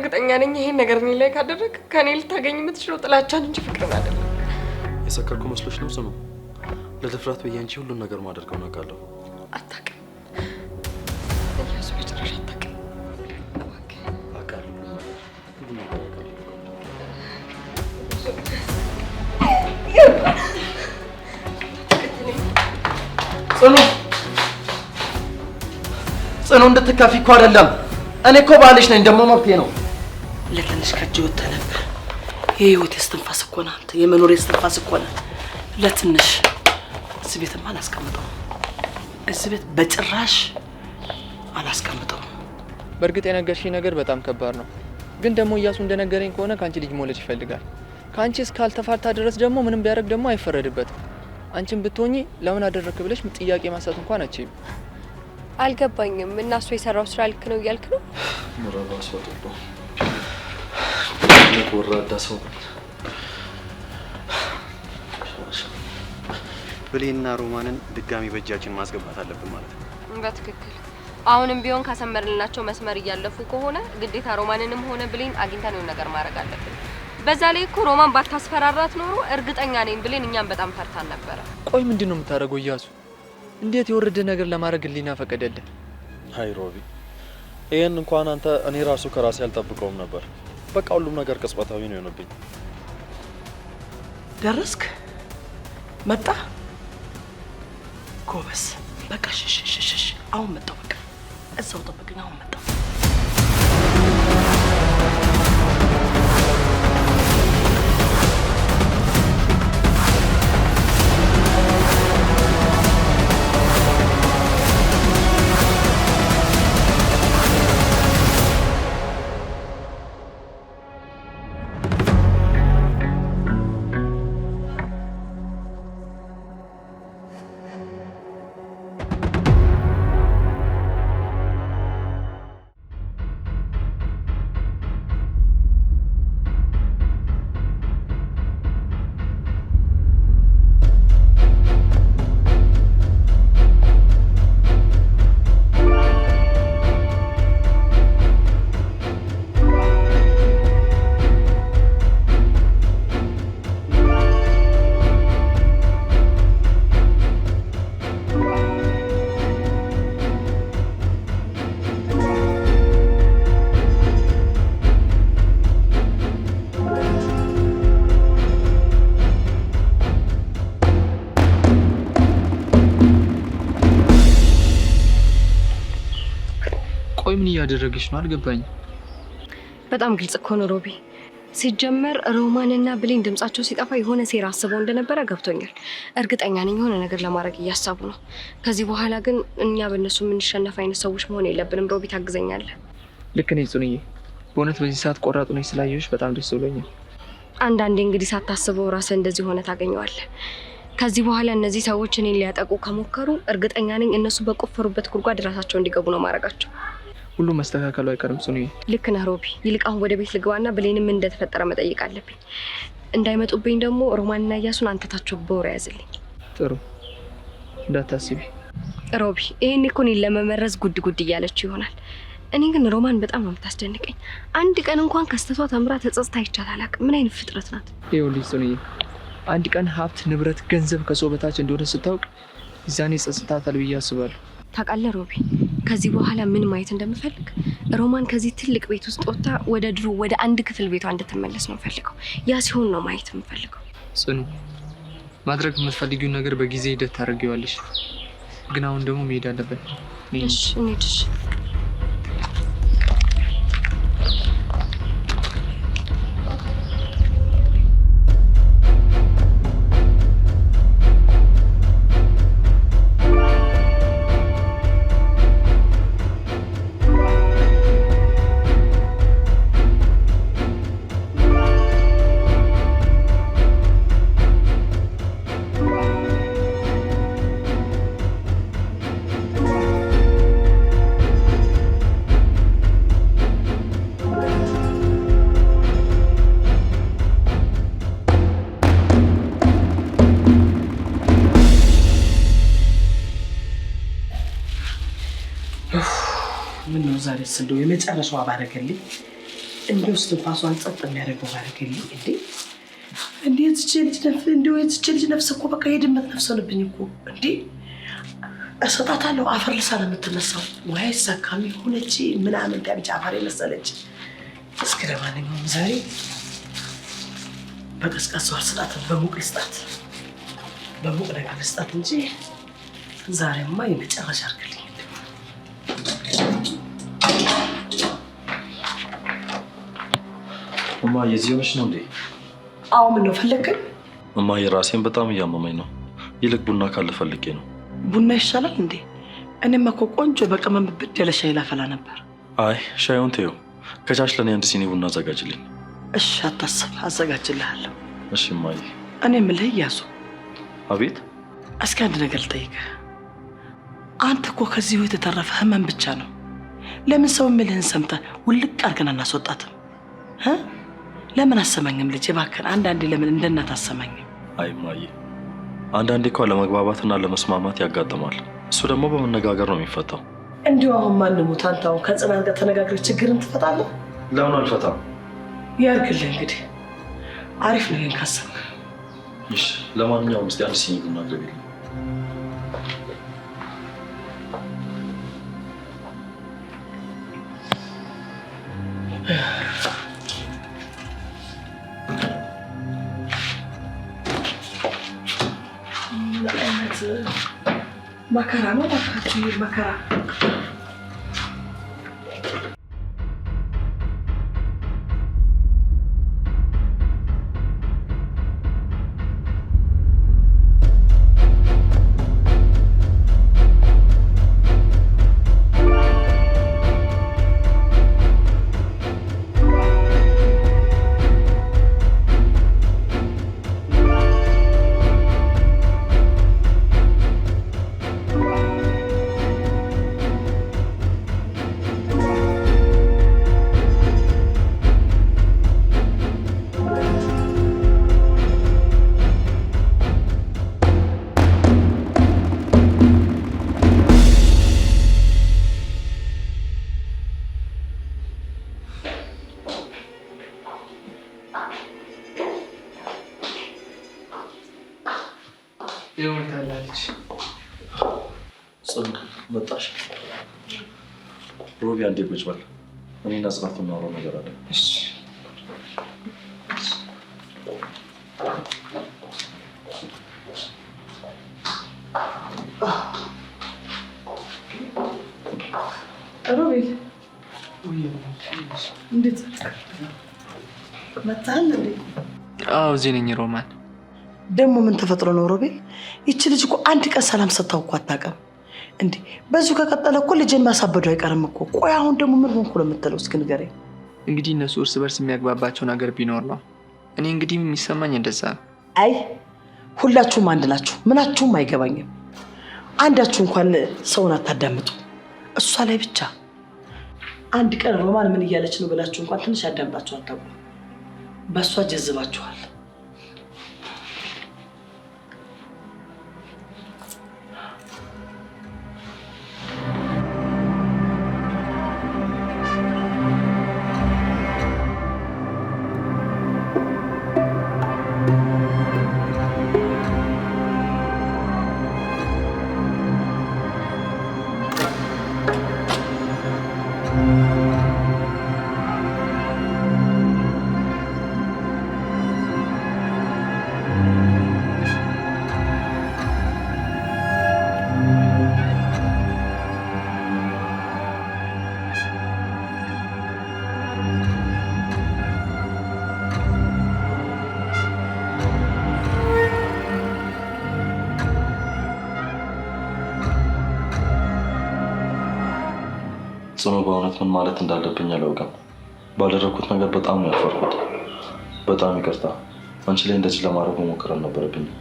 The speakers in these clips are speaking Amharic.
እርግጠኛ ነኝ ይሄን ነገር እኔ ላይ ካደረግ ከኔ ልታገኝ የምትችለው ጥላቻን እንጂ ፍቅርን አይደለም። የሰከርኩ መስሎሽ ነው? ስሙ ለድፍረት ብዬ አንቺ ሁሉን ነገር ማደርገው አውቃለሁ። አታውቅም። እያሱ በጭራሽ አታውቅም። አውቃለሁ። ጽኑ እንድትከፊ እኮ አይደለም። እኔ እኮ ባልሽ ነኝ፣ ደግሞ መብቴ ነው። ለትንሽ ከእጅ ወጥተህ ነበር። የህይወት እስትንፋስ እኮ ነህ አንተ፣ የመኖር እስትንፋስ እኮ ነህ። ለትንሽ እዚህ ቤትማ አላስቀምጠውም። እዚህ ቤት በጭራሽ አላስቀምጠውም። በእርግጥ የነገርሽኝ ነገር በጣም ከባድ ነው፣ ግን ደግሞ እያሱ እንደነገረኝ ከሆነ ከአንቺ ልጅ መውለድ ይፈልጋል። ከአንቺ እስካልተፋታ ድረስ ደግሞ ምንም ቢያደርግ ደግሞ አይፈረድበትም። አንቺን ብትሆኚ ለምን አደረክ ብለሽ ጥያቄ ማንሳት እንኳን አትችይም። አልገባኝም። እና እሱ የሰራው ስራ ልክ ነው እያልክ ነው? ምራባ ሰው ነው ወራዳ ሰው። ብሌንና ሮማንን ድጋሚ በእጃችን ማስገባት አለብን ማለት ነው። በትክክል። አሁንም ቢሆን ካሰመርልናቸው መስመር እያለፉ ከሆነ ግዴታ ሮማንንም ሆነ ብሌን አግኝተን የሆነ ነገር ማድረግ አለብን። በዛ ላይ እኮ ሮማን ባታስፈራራት ኖሮ እርግጠኛ ነኝ ብሌን እኛም በጣም ፈርታን ነበረ። ቆይ ምንድን ነው የምታደርገው እያሱ? እንዴት የወረደ ነገር ለማድረግ ሊና ፈቀደልህ? አይ ሮቢ፣ ይሄን እንኳን አንተ እኔ ራሱ ከራሴ አልጠብቀውም ነበር። በቃ ሁሉም ነገር ቅጽበታዊ ነው የሆነብኝ። ደረስክ? መጣ? ጎበስ። በቃ ሽሽ አሁን መጣው። በቃ እዛው ጠብቀኝ። አሁን መጣው። ቆይ ምን እያደረግሽ ነው? አልገባኝም። በጣም ግልጽ እኮ ነው ሮቢ። ሲጀመር ሮማንና ብሌን ድምጻቸው ሲጠፋ የሆነ ሴራ አስበው እንደነበረ ገብቶኛል። እርግጠኛ ነኝ የሆነ ነገር ለማድረግ እያሰቡ ነው። ከዚህ በኋላ ግን እኛ በእነሱ የምንሸነፍ አይነት ሰዎች መሆን የለብንም። ሮቢ ታግዘኛለህ? ልክ ነኝ ጽኑዬ። በእውነት በዚህ ሰዓት ቆራጡ ነኝ ስላየሁሽ በጣም ደስ ብሎኛል። አንዳንዴ እንግዲህ ሳታስበው ራስህ እንደዚህ ሆነ ታገኘዋለህ። ከዚህ በኋላ እነዚህ ሰዎች እኔን ሊያጠቁ ከሞከሩ እርግጠኛ ነኝ እነሱ በቆፈሩበት ጉድጓድ ራሳቸው እንዲገቡ ነው ማድረጋቸው። ሁሉ መስተካከሉ አይቀርም ጽኑዬ። ልክ ነህ ሮቢ። ይልቅ አሁን ወደ ቤት ልግባና ብሌንም ምን እንደተፈጠረ መጠየቅ አለብኝ። እንዳይመጡብኝ ደግሞ ሮማንና እያሱን አንተታቸው በወሬ ያዝልኝ። ጥሩ፣ እንዳታስቢ ሮቢ። ይሄን እኮ እኔን ለመመረዝ ጉድ ጉድ እያለች ይሆናል። እኔ ግን ሮማን በጣም ነው የምታስደንቀኝ። አንድ ቀን እንኳን ከስተቷ ተምራ ተጸጽታ አይቻት አላውቅም። ምን አይነት ፍጥረት ናት? ይኸውልሽ ጽኑዬ፣ አንድ ቀን ሀብት፣ ንብረት፣ ገንዘብ ከሰው በታች እንደሆነ ስታውቅ ዛኔ ጸጽታታል ብዬ አስባለሁ። ታውቃለህ ሮቢ፣ ከዚህ በኋላ ምን ማየት እንደምፈልግ ሮማን ከዚህ ትልቅ ቤት ውስጥ ወጥታ ወደ ድሮ ወደ አንድ ክፍል ቤቷ እንድትመለስ ነው ፈልገው። ያ ሲሆን ነው ማየት የምፈልገው። ጽኑ፣ ማድረግ የምትፈልጊውን ነገር በጊዜ ሂደት ታደርጊዋለሽ። ግን አሁን ደግሞ መሄድ አለብን። እሺ እንሂድ። ምን ነው ዛሬ እንደው የመጨረሻው ባረከልኝ። እንደው እስትንፋሷን ጸጥ የሚያደርገው ባረከልኝ እንዴ! እንዴት ልጅ ነፍስ እኮ በቃ የድመት ነፍስ ሆነብኝ እኮ እንዴ! እሰጣታለሁ አፈር ልሳ ነው የምትነሳው። ወይ ሰካሚ ሆነች ምናምን ዳምጫ አፈር የመሰለች። እስኪ ለማንኛውም ዛሬ በቀዝቃዛው አልሰጣትም፣ በሙቅ ልስጣት፣ በሙቅ ነገር ልስጣት እንጂ ዛሬማ የመጨረሻ አድርግልኝ። እማ የዚህ ሆነሽ ነው እንዴ? አዎ ምን ነው ፈለግከኝ? እማ የራሴን በጣም እያመመኝ ነው። ይልቅ ቡና ካለ ፈልጌ ነው። ቡና ይሻላል እንዴ? እኔማ እኮ ቆንጆ በቅመም ብድ ያለ ሻይ ላፈላ ነበር። አይ ሻዩን ተይው፣ ከቻች ለእኔ አንድ ሲኒ ቡና አዘጋጅልኝ። እሺ አታስብ፣ አዘጋጅልሃለሁ። እሺ እማዬ። እኔ የምልህ እያሱ። አቤት። እስኪ አንድ ነገር ልጠይቅህ። አንተ እኮ ከዚህ ህይወት የተረፈ ህመም ብቻ ነው። ለምን ሰው የሚልህን ሰምተህ ውልቅ አድርገን አናስወጣትም? ለምን አሰማኝም ልጄ? እባክህን አንዳንዴ ለምን እንደ እናት አሰማኝም? አይ እማዬ፣ አንዳንዴ እኮ ለመግባባትና ለመስማማት ያጋጥማል። እሱ ደግሞ በመነጋገር ነው የሚፈታው። እንዲሁ አሁን ማንሙት አንተ አሁን ከጽናት ጋር ተነጋግረህ ችግርን ትፈታለህ? ለምን አልፈታም? ያርግልህ እንግዲህ። አሪፍ ነው ይሄን ካሰብክ። እሺ ለማንኛውም እስኪ አንድ ሲኒ ቡና አቅርቢልኝ። መከራ ነው ባካችሁ፣ መከራ። ይወልታለች። ጽኑ መጣሽ? ሮቢ አንዴ ቁጭ በል። እኔና ጽናት የምናወራው ነገር አለ። እሺ ሮቤል እንዴት መጣህ እንዴ? አዎ እዚህ ነኝ ሮማን። ደግሞ ምን ተፈጥሮ ነው ሮቤል? ይቺ ልጅ እኮ አንድ ቀን ሰላም ሰጥታው እኮ አታውቅም እንዴ። በዚሁ ከቀጠለ እኮ ልጅን ማሳበዱ አይቀርም እኮ። ቆይ አሁን ደግሞ ምን ሆንኩ ነው የምትለው? እስኪ ንገረኝ። እንግዲህ እነሱ እርስ በርስ የሚያግባባቸው ነገር ቢኖር ነው። እኔ እንግዲህ የሚሰማኝ እንደዛ ነው። አይ ሁላችሁም አንድ ናችሁ፣ ምናችሁም አይገባኝም። አንዳችሁ እንኳን ሰውን አታዳምጡ። እሷ ላይ ብቻ አንድ ቀን ሮማን ምን እያለች ነው ብላችሁ እንኳን ትንሽ አዳምጣችሁ አታውቁም። በእሷ ጀዝባችኋል። ጽኑ በእውነት ምን ማለት እንዳለብኝ አላውቅም። ባደረኩት ነገር በጣም ነው ያፈርኩት። በጣም ይቅርታ። አንቺ ላይ እንደዚህ ለማድረግ መሞከር አልነበረብኝም።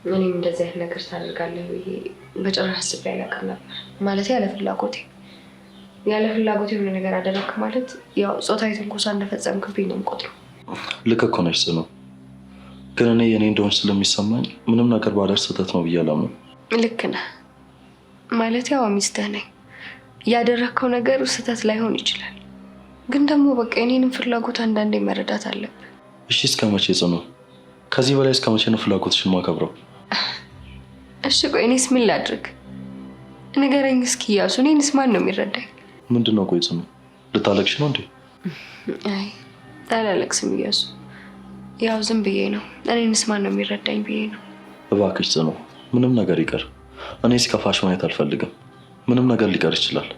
እኔም እንደዚህ አይነት ነገር ታደርጋለህ ብዬ በጭራሽ አስቤ አላውቅም ነበር። ማለት ያለ ፍላጎቴ የሆነ ነገር አደረግክ ማለት ያው ጾታዊ ትንኮሳ እንደፈጸምክብኝ ነው የምቆጥረው። ልክ እኮ ነሽ ጽኑ። ግን እኔ የኔ እንደሆንሽ ስለሚሰማኝ ምንም ነገር ባደርግ ስህተት ነው ብዬ አላምንም። ልክ ነህ። ማለት ያው ሚስትህ ነኝ። ያደረግከው ነገር ስህተት ላይሆን ይችላል፣ ግን ደግሞ በቃ የኔንም ፍላጎት አንዳንዴ መረዳት አለብን። እሺ እስከ መቼ ጽኑ? ከዚህ በላይ እስከ መቼ ነው ፍላጎትሽን ማከብረው? እሺ ቆይ እኔስ ምን ላድርግ? ንገረኝ እስኪ እያሱ፣ እኔንስ ማን ነው የሚረዳኝ? ምንድን ነው ቆይ ጽኑ፣ ልታለቅሽ ነው እንዴ? አይ አላለቅስም እያሱ፣ ያው ዝም ብዬ ነው። እኔንስ ማን ነው የሚረዳኝ ብዬ ነው። እባክሽ ጽኑ፣ ምንም ነገር ይቀር። እኔ ሲከፋሽ ማየት አልፈልግም። ምንም ነገር ሊቀር ይችላል።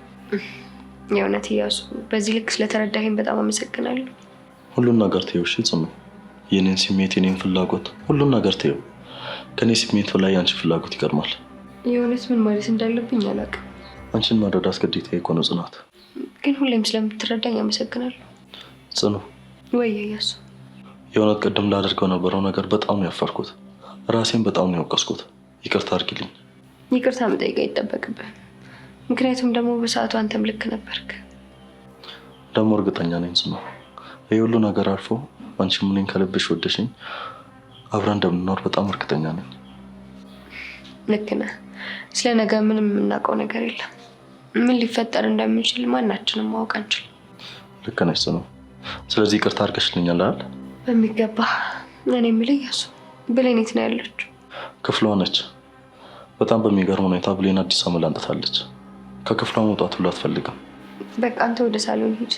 የእውነት እያሱ፣ በዚህ ልክ ስለተረዳኸኝ በጣም አመሰግናለሁ። ሁሉን ነገር ተይው እሺ ጽኑ። የኔን ስሜት፣ የኔን ፍላጎት፣ ሁሉን ነገር ተይው። ከኔ ስሜት በላይ የአንቺ ፍላጎት ይቀድማል። የእውነት ምን ማለት እንዳለብኝ አላውቅም። አንቺን መረዳት ግዴታዬ እኮ ነው ጽናት። ግን ሁሌም ስለምትረዳኝ አመሰግናለሁ። ጽኑ ወይ እያሱ፣ የእውነት ቅድም ላደርገው ነበረው ነገር በጣም ነው ያፈርኩት። ራሴን በጣም ነው ያወቀስኩት። ይቅርታ አድርጊልኝ። ይቅርታ መጠየቅ አይጠበቅብህም። ምክንያቱም ደግሞ በሰዓቱ አንተም ልክ ነበርክ። ደግሞ እርግጠኛ ነኝ ጽኑ፣ ይህ ሁሉ ነገር አልፎ አንቺም እኔን ከልብሽ ወደሽኝ አብረን እንደምንኖር በጣም እርግጠኛ ነኝ። ልክ ነህ። ስለ ነገ ምንም የምናውቀው ነገር የለም። ምን ሊፈጠር እንደምንችል ማናችንም ማወቅ አንችልም። ልክ ነሽ ጽኑ። ስለዚህ ይቅርታ አድርገሽልኛል አይደል? በሚገባ። እኔ የምልህ እያሱ፣ ብሌን የት ነው ያለችው? ክፍሏ ነች። በጣም በሚገርም ሁኔታ ብሌን አዲስ አመል አንጥታለች። ከክፍሏ መውጣት ሁሉ አትፈልግም። በቃ አንተ ወደ ሳሎን ሂድ፣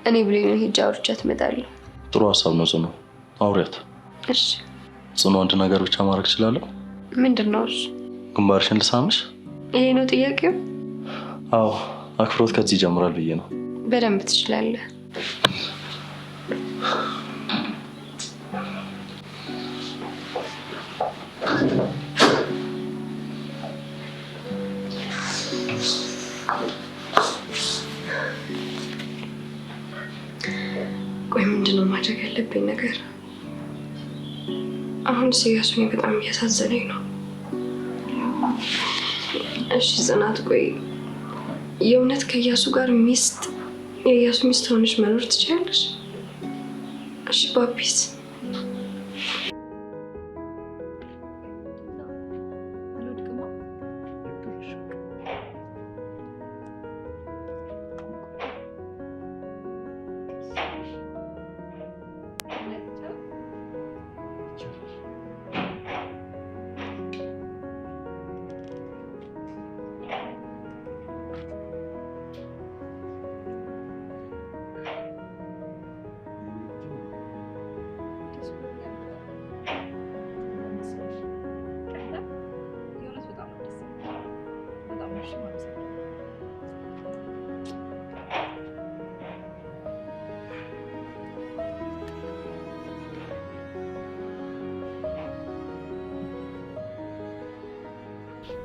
እኔ ብሌንን ሂጅ አውርቻት እመጣለሁ። ጥሩ ሀሳብ ነው ጽኑ፣ አውሪያት። እሺ ጽኑ፣ አንድ ነገር ብቻ ማድረግ እችላለሁ? ምንድን ነው እሱ? ግንባርሽን ልሳምሽ? ይሄ ነው ጥያቄው? አዎ፣ አክብሮት ከዚህ ይጀምራል ብዬ ነው። በደንብ ትችላለህ። ቆይ ምንድን ነው ማድረግ ያለብኝ ነገር? አሁን እያሱ እኔ በጣም እያሳዘነኝ ነው። እሺ ጽናት፣ ቆይ የእውነት ከእያሱ ጋር የእያሱ ሚስት ሆነሽ መኖር ትችላለሽ? እሺ ባቢስ?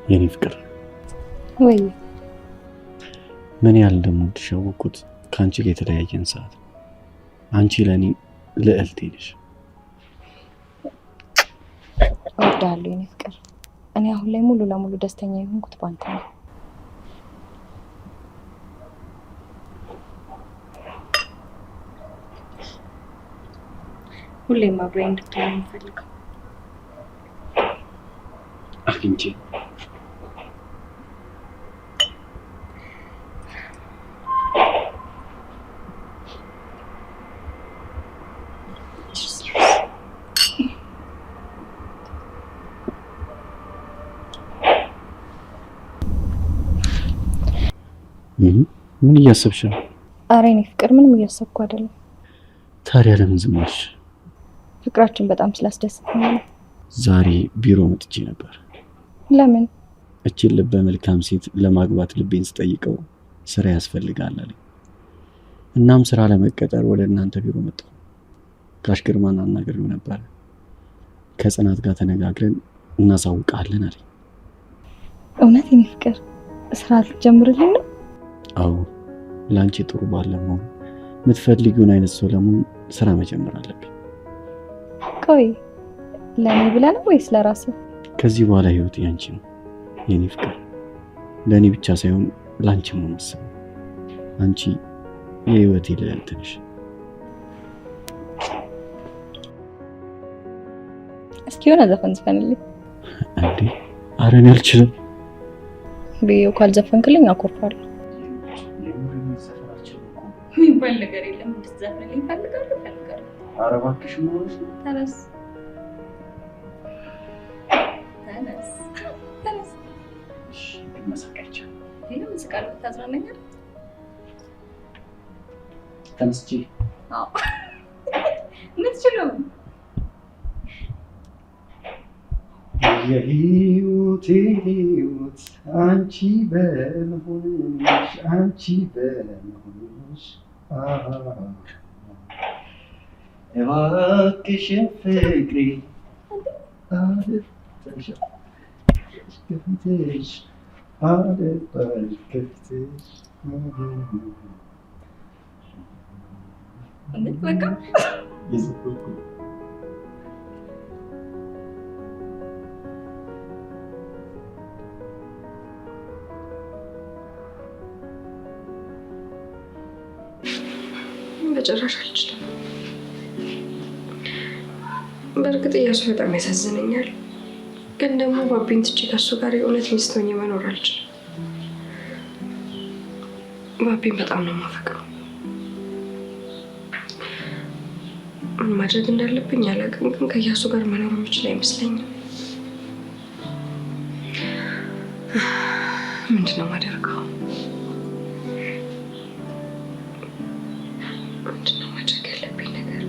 የኔ ፍቅር ወይ ምን ያህል እንደምወድሽ ያወቅኩት ከአንቺ ጋር የተለያየን ሰዓት። አንቺ ለእኔ ልዕልቴ ነሽ። እወድሃለሁ የኔ ፍቅር። እኔ አሁን ላይ ሙሉ ለሙሉ ደስተኛ የሆንኩት ባንተ ነው። ሁሌም አብረን እንድትሆን የምፈልገው አግኝቼ ምን እያሰብሽ ነው? ኧረ የኔ ፍቅር ምንም እያሰብኩ አይደለም። ታዲያ ለምን ዝም አልሽ? ፍቅራችን በጣም ስላስደሰተኝ ነው። ዛሬ ቢሮ መጥቼ ነበር። ለምን? እቺን ልበ መልካም ሴት ለማግባት ልቤን ስጠይቀው ስራ ያስፈልጋል አለኝ። እናም ስራ ለመቀጠር ወደ እናንተ ቢሮ መጣሁ። ጋሽ ግርማን አናግሬው ነበር። ከጽናት ጋር ተነጋግረን እናሳውቃለን አለኝ። እውነት የኔ ፍቅር ስራ ልትጀምርልኝ ነው? አዎ፣ ላንቺ ጥሩ ባለ መሆን የምትፈልጊውን አይነት ሰው ለመሆን ስራ መጀመር አለብኝ። ቆይ ለኔ ብለህ ነው ወይስ ለራስህ? ከዚህ በኋላ ህይወት ያንቺ ነው የኔ ፍቅር። ለኔ ብቻ ሳይሆን ላንቺም ነው የማስበው። አንቺ የህይወቴ ልዕልት ነሽ። እስኪ የሆነ ዘፈን ዝፈንልኝ። እንዴ? ኧረ እኔ አልችልም። ብዬው ካልዘፈንክልኝ አኮርፋለሁ። የሚባል ነገር የለም። እንድትዘፍንልኝ እፈልጋለሁ። ኧረ እባክሽ ሞሽ ተነስ። መሳቂያቸው ይሄ መስቃል ታዝናናኛል። ተነስቼ ምትችለው የህይወቴ ህይወት አንቺ በመሆንሽ እባክሽን ፍቅሬ አልጠሽ ከፊትሽ አልጠሽ ከፊትሽ በቃ ይዘኩኩ በጭራሽ አልችልም። በእርግጥ እያሱ በጣም ያሳዝነኛል፣ ግን ደግሞ ባቢን ትቼ ከሱ ጋር የእውነት ሚስት ሆኜ መኖር አልችልም። ባቢን በጣም ነው የማፈቅረው። ምን ማድረግ እንዳለብኝ አላውቅም፣ ግን ከእያሱ ጋር መኖር የምችል አይመስለኝም። ምንድን ነው የማደርገው? ምንድን ነው ማድረግ ያለብኝ ነገር?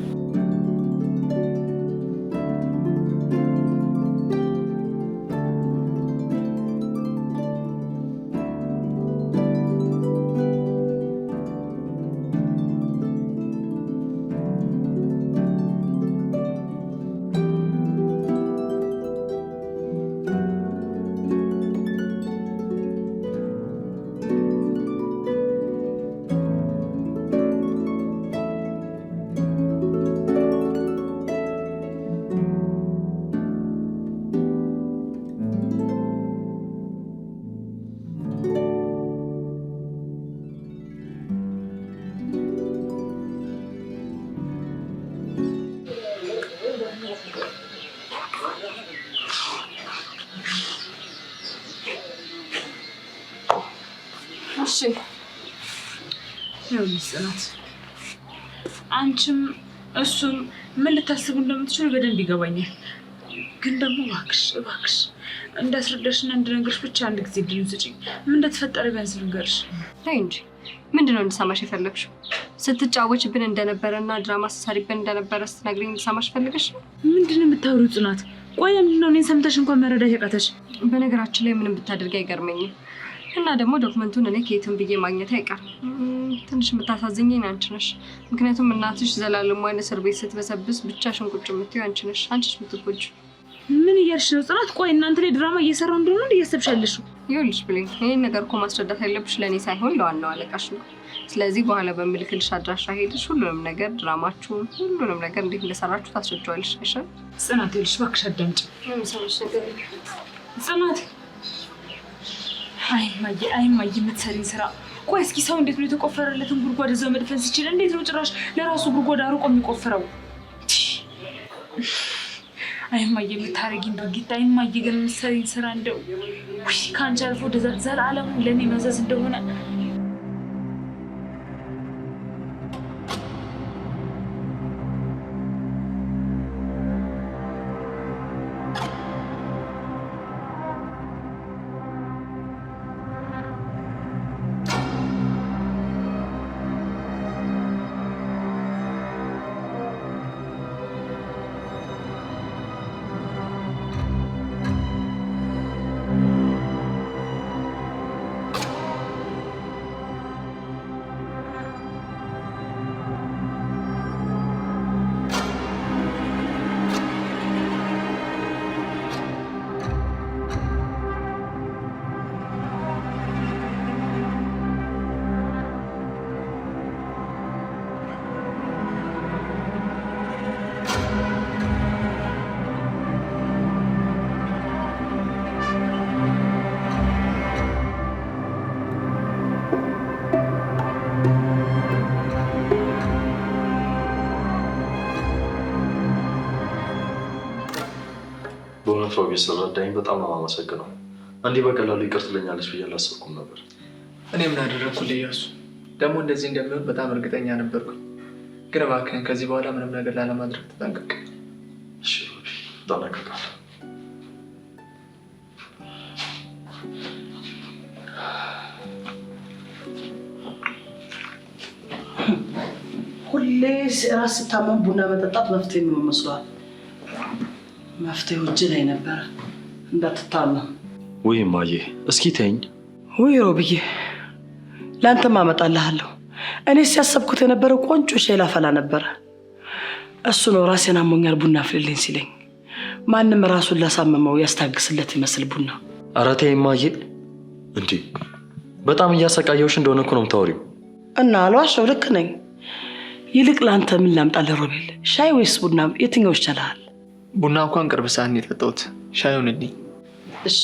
እሺ ይኸውልሽ ጽናት፣ አንቺም እሱም ምን ልታስቡ እንደምትችሉ በደንብ ይገባኛል። ግን ደግሞ እባክሽ እንዳስረዳሽና እንድነግርሽ ብቻ አንድ ጊዜ እድል ስጪኝ። ምን እንደተፈጠረ ቢያንስ ልንገርሽ። አይ እንጂ ምንድነው እንድሰማሽ የፈለግሽው? ስትጫወችብን እንደነበረና ድራማ ስትሰሪብን እንደነበረ ስትነግሪኝ እንድሰማሽ ፈልገሽ ነው? ምንድን ነው የምታወሪው ጽናት? ቆይ ለምንድን ነው እኔን ሰምተሽ እንኳን መረዳት ያቃተሽ? በነገራችን ላይ ምንም ብታደርጊ አይገርመኝም። እና ደግሞ ዶክመንቱን እኔ ከየትም ብዬ ማግኘት አይቀርም። ትንሽ የምታሳዝኘኝ አንቺ ነሽ። ምክንያቱም እናትሽ ዘላለሟን እስር ቤት ስትበሰብስ ብቻሽን ቁጭ የምትይው አንቺ ነሽ። አንቺሽ የምትጎጂው። ምን እያልሽ ነው ጽናት? ቆይ እናንተ ላይ ድራማ እየሰራው እንደሆነ እያሰብሻለሽ? ይኸውልሽ ብሌን፣ ይሄን ነገር እኮ ማስረዳት ያለብሽ ለእኔ ሳይሆን ለዋናው አለቃሽ ነው። ስለዚህ በኋላ በምልክልሽ አድራሻ ሄድሽ ሁሉንም ነገር ድራማችሁን፣ ሁሉንም ነገር እንዴት እንደሰራችሁ ታስረጃዋለሽ። አይሻል? ጽናት ይኸውልሽ እባክሽ አዳምጪ። የምሰማሽ ነገር ጽናት አይ ማየ የምትሰሪኝ ስራ። ቆይ እስኪ ሰው እንዴት ነው የተቆፈረለትን ጉድጓድ እዛው መድፈን ሲችል እንዴት ነው ጭራሽ ለራሱ ጉድጓድ አርቆ የሚቆፍረው? አይ ማየ የምታረጊኝ ድርጊት፣ አይ ማየ ግን የምትሰሪኝ ስራ እንደው ከአንቺ አልፎ ዘላለሙ ለእኔ መዘዝ እንደሆነ በእውነት ሮቢ ስለረዳኝ በጣም ነው የማመሰግነው። እንዲህ በቀላሉ ይቅር ትለኛለች ብዬ አላሰብኩም ነበር። እኔ ምን አደረግኩልህ እያሱ? ደግሞ እንደዚህ እንደሚሆን በጣም እርግጠኛ ነበርኩኝ። ግን እባክህን ከዚህ በኋላ ምንም ነገር ላለማድረግ ተጠንቀቅ። እሺ ሮቢ፣ እጠነቀቃለሁ። ሁሌ ራስ ስታመም ቡና መጠጣት መፍትሄ የሚሆን መስሏል። መፍትሄው እጅ ላይ ነበረ። እንዳትታመም። ውይ እማዬ፣ እስኪ ተይኝ። ውይ ሮብዬ፣ ለአንተም አመጣልሃለሁ። እኔ ሲያሰብኩት የነበረው ቆንጆ ሻይ ላፈላ ነበረ። እሱ ነው ራሴን አሞኛል ቡና አፍልልኝ ሲለኝ። ማንም ራሱን ላሳመመው ያስታግስለት ይመስል ቡና። ኧረ ተይ እማዬ። እንዴ በጣም እያሰቃየሁሽ እንደሆነ እኮ ነው የምታወሪው። እና አልዋሸው፣ ልክ ነኝ። ይልቅ ለአንተ ምን ላምጣልህ ሮቤል? ሻይ ወይስ ቡና? የትኛው ይቻላል? ቡና እንኳን ቅርብ ሰዓት ነው የጠጣሁት። ሻዩን እንዴ? እሺ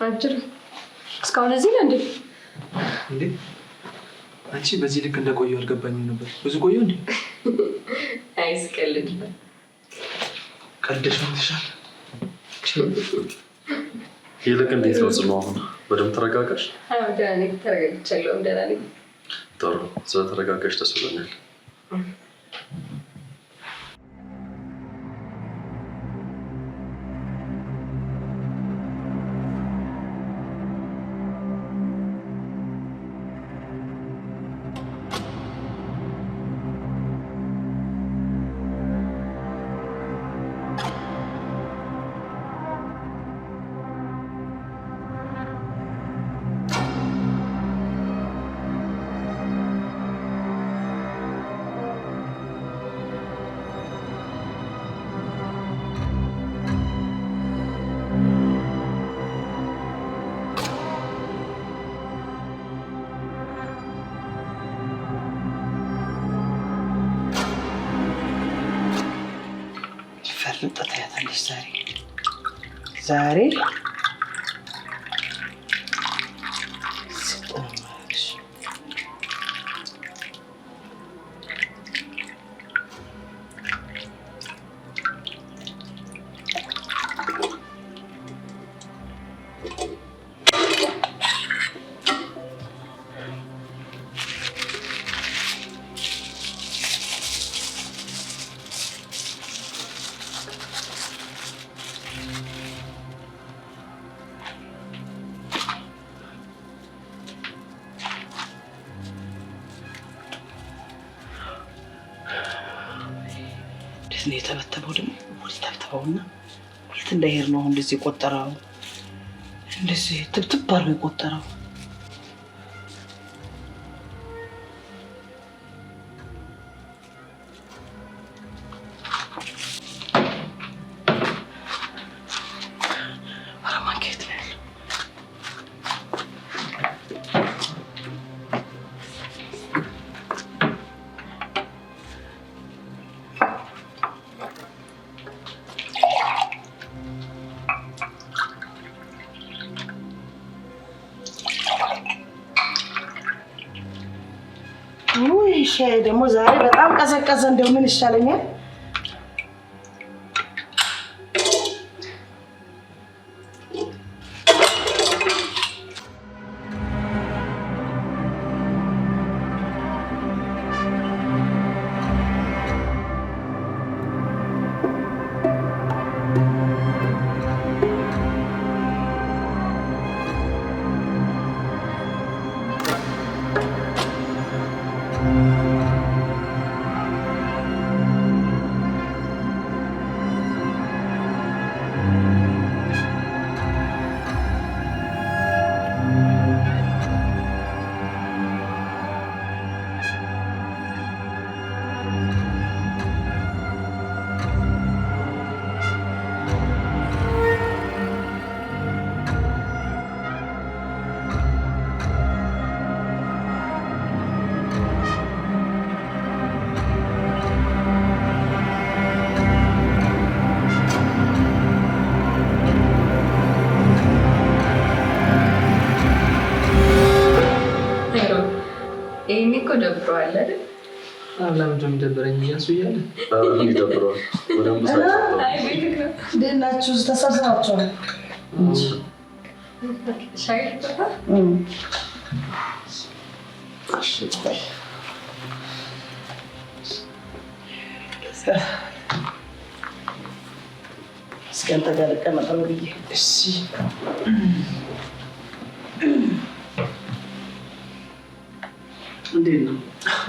አጅር እስካሁን እዚህ ነህ እንዴ? እንዴ አንቺ በዚህ ልክ እንደቆየሁ አልገባኝም ነበር። ብዙ ቆየሁ እንዴ? አይስቀልድ ቀልደሽ ምትሻል። ይልቅ እንዴት ነው ጽኑ? አሁን በደምብ ተረጋጋሽ? አዎ ደህና ነኝ፣ ተረጋግቻለሁ። ደህና ነኝ። ጥሩ፣ ስለተረጋጋሽ ደስ ብሎኛል። ፈርጠት ያታለች ዛሬ ነው የተበተበው። ደግሞ ወደ ተበተበውና ወዴት እንዳይሄድ ነው እንደዚህ የቆጠረው? እንደዚህ ትብትብ አድርጎ የቆጠረው። ሻይ ደግሞ ዛሬ በጣም ቀዘቀዘ። እንደው ምን ይሻለኛል? ደብሯል አይደል? ለምን ደብረኝ እያሱ እያለ ይደብረዋል። በደንብ እንዴት ናችሁ? ተሰብስባችኋል? ሻይ ጠጣ? እስኪ አንተ ጋር ልቀመጥ ነው ብዬ። እሺ እንዴት ነው?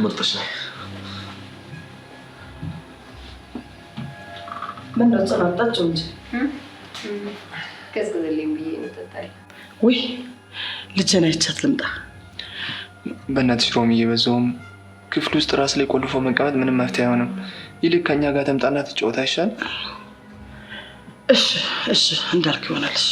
ምርጥ ሻይ። ምን ነው ጸናጣችሁ እንጂ ከዝግዝልኝ ብዬ ነው ተጣጣለ። ወይ ልጄን አይቻት ልምጣ። በእናትሽ ሮሚ፣ በዛውም ክፍል ውስጥ ራስ ላይ ቆልፎ መቀመጥ ምንም መፍትሄ አይሆንም። ይልቅ ከኛ ጋር ተምጣና ትጫወታ ይሻል። እሺ እሺ፣ እንዳልክ ይሆናል። እሺ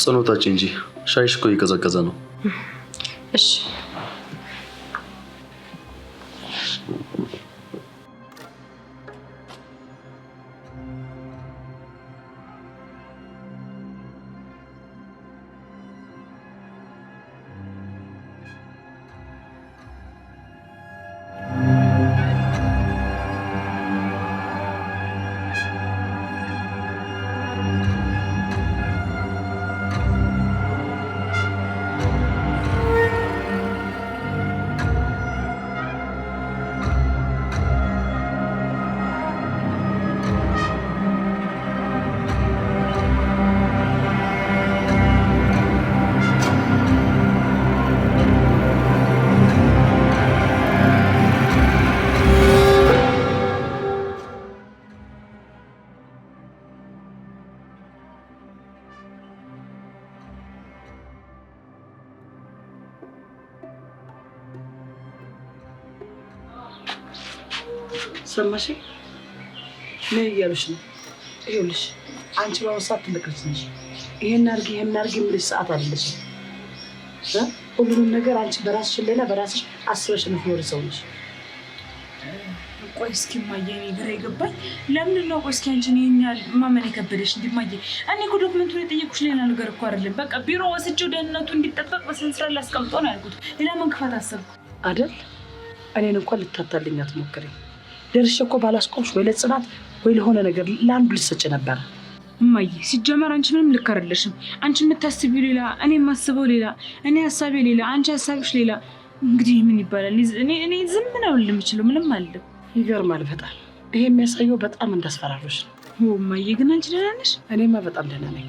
ጽኖታች እንጂ ሻይሽ እኮ እየቀዘቀዘ ነው። እሺ ሰማሽ? ምን እያሉሽ ነው? ይኸውልሽ አንቺ በወሳት ትልቅ ልጅ ነሽ። ይሄን አድርጊ የምልሽ ሰዓት አይደለሽም። ሁሉንም ነገር አንቺ በራስሽ ሌላ በራስሽ አስበሽ የምትኖሪ ሰው ነሽ። ቆይ እስኪ እማዬ፣ እኔ ግራ የገባኝ ለምንድን ነው? ቆይ እስኪ አንቺን ይሄን ያህል ማመን የከበደሽ እንዴ እማዬ? እኔ እኮ ዶክመንቱን የጠየኩሽ ሌላ ነገር እኮ አይደለም። በቃ ቢሮ ወስጄው ደህንነቱ እንዲጠበቅ በስነ ስርዓት ላስቀምጠው ነው ያልኩት። ሌላ ምን ክፋት አሰብኩ አይደል? እኔን እንኳን ልታታልኝ አትሞክሪ። ደርሼ እኮ ባላስቆምሽ ወይ ለጽናት ወይ ለሆነ ነገር ለአንዱ ልትሰጪ ነበር። እማዬ ሲጀመር አንቺ ምንም ልክ አይደለሽም። አንቺ የምታስቢው ሌላ፣ እኔ የማስበው ሌላ፣ እኔ ሀሳቤ ሌላ፣ አንቺ ሀሳብሽ ሌላ። እንግዲህ ምን ይባላል? እኔ ዝም ነው የምችለው፣ ምንም አለ። ይገርማል በጣም። ይሄ የሚያሳየው በጣም እንዳስፈራሮች ነው። እማዬ ግን አንቺ ደህና ነሽ? እኔማ በጣም ደህና ነኝ።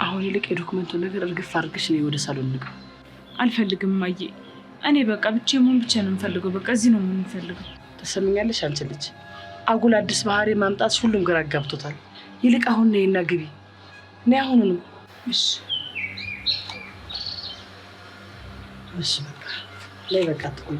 አሁን ይልቅ የዶክመንቱን ነገር እርግፍ አድርግሽ ነው ወደ ሳሎን ንግባ። አልፈልግም እማዬ። እኔ በቃ ብቻዬን መሆን ብቻ ነው የምፈልገው። በቃ እዚህ ነው የምፈልገው። ትሰምኛለሽ? አንቺ ልጅ አጉል አዲስ ባህሪ ማምጣት ሁሉም ግራ አጋብቶታል። ይልቅ አሁን ነይና ግቢ። ነይ አሁኑንም። እሺ እሺ በቃ ላይ በቃ ትቆይ።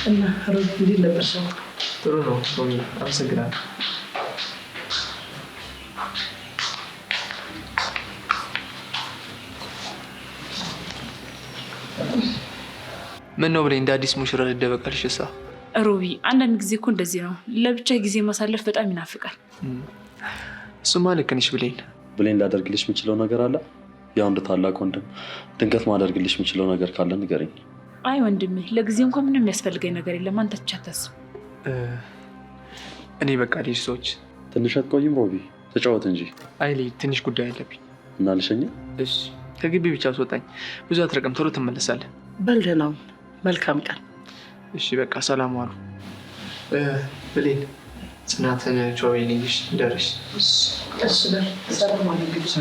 እና ሮብ እንዴት ነበር? ሰው ጥሩ ነው። አመሰግናለሁ። ምን ነው ብለኝ እንደ አዲስ ሙሽራ ልደበቃልሽ? እሳ ሮቢ፣ አንዳንድ ጊዜ እኮ እንደዚህ ነው። ለብቻ ጊዜ ማሳለፍ በጣም ይናፍቃል። እሱማ ልክ ነሽ ብሌን። ብሌን ላደርግልሽ የምችለው ነገር አለ? ያው እንደ ታላቅ ወንድም ድንገት ማደርግልሽ የምችለው ነገር ካለ ንገረኝ። አይ ወንድሜ፣ ለጊዜው እንኳን ምንም የሚያስፈልገኝ ነገር የለም። አንተ ብቻ አታስብ። እኔ በቃ ልጅ ሰዎች ትንሽ አትቆይም? ሮቢ ተጫወት እንጂ። አይ ልጅ ትንሽ ጉዳይ አለብኝ እና ልሸኝ? እሺ ከግቢ ብቻ አስወጣኝ። ብዙ አትረቅም፣ ቶሎ ትመለሳለህ። በል ደህና ሁን። መልካም ቀን። እሺ በቃ ሰላም ዋሉ። ብሌን ጽናትን ቾይልኝሽ ደረሽ። እሺ በል ሰላም ዋሉ። እንግዲህ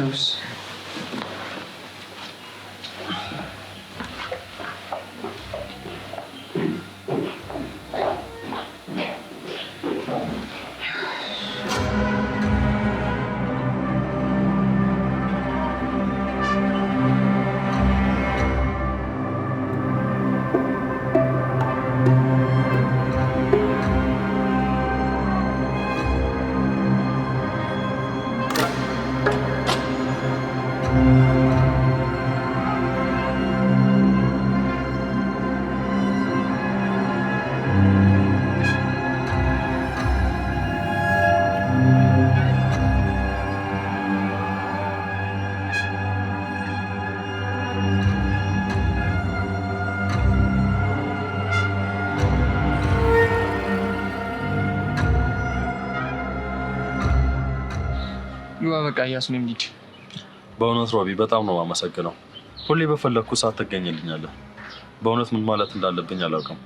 ግባ በቃ እያሱን እንሂድ። በእውነት ሮቢ በጣም ነው የማመሰግነው። ሁሌ በፈለግኩ ሰዓት ትገኝልኛለህ። በእውነት ምን ማለት እንዳለብኝ አላውቅም።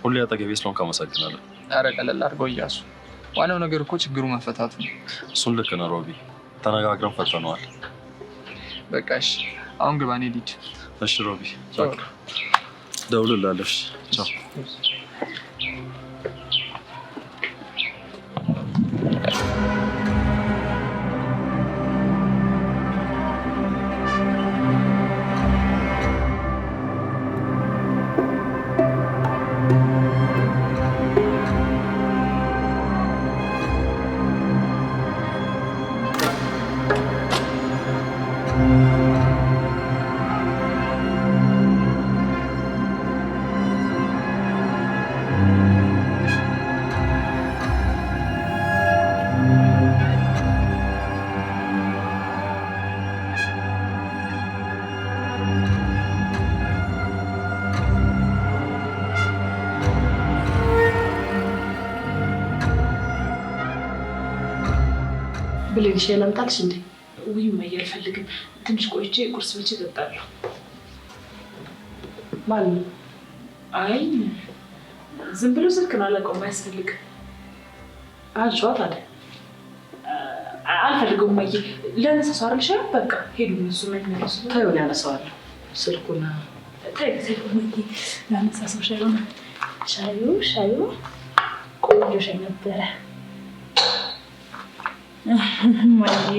ሁሌ አጠገቤ ስለሆንክ አመሰግናለሁ። ኧረ ቀለል አድርገው እያሱ። ዋናው ነገር እኮ ችግሩ መፈታቱ ነው። እሱን ልክ ነህ ሮቢ። ተነጋግረን ፈተነዋል። በቃ እሺ፣ አሁን ግባ እንሂድ። እሺ ሮቢ፣ ደውልልሃለሁ። ቻው። ብሌን ሻይ ላምጣልሽ እንዴ? ውይ እማዬ አልፈልግም። ትንሽ ቆይቼ ቁርስ በልቼ እጠጣለሁ። ማን ነው? አይ ዝም ብሎ ስልክ ነው፣ አላውቀውም። አያስፈልግም። አንቺዋ ታዲያ? አልፈልገውም እማዬ። ለነሳሱ አይደል ሻይ? በቃ ሄዱ እነሱ መለሱ። ታዩን ያነሳዋለሁ ስልኩን። ታይ እማዬ፣ ለነሳሱ ሻዩ ቆንጆ ሻይ ነበረ እማዬ።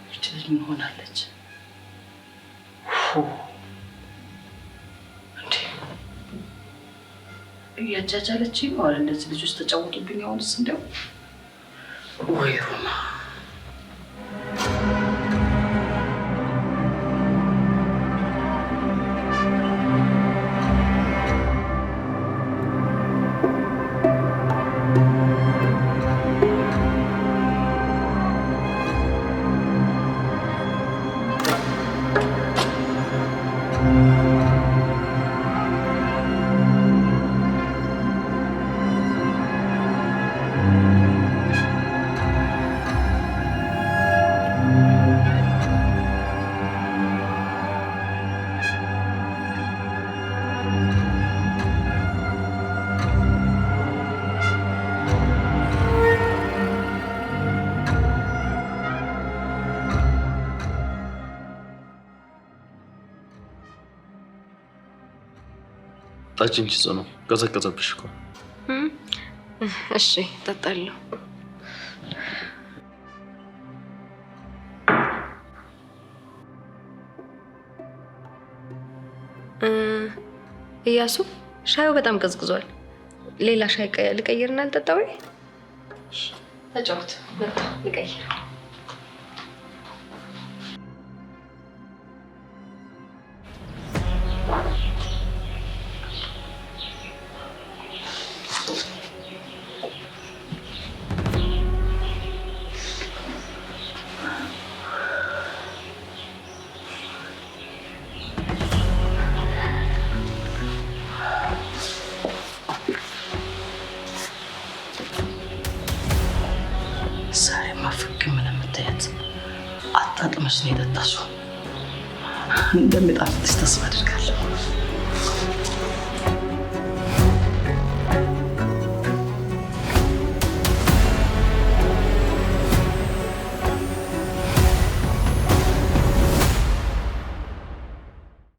ይቺ ልጅ ምን ሆናለች? እንዴ እያጃጃለችኝ ነው አለ። እንደዚህ ልጆች ተጫወቱብኝ። አሁንስ እንደው ወይ ሮማ ጠጪኝ ጽኑ፣ ቀዘቀዘብሽ እኮ። እሺ እጠጣለሁ። እያሱ ሻዩ በጣም ቀዝቅዟል። ሌላ ሻይ ልቀይርና ልጠጣ ወይ? ተጫወት። በቃ ልቀይር። አጣጥመሽ ነው የጠጣሽው። እንደሚጣፍጥሽ ተስፋ አድርጋለሁ።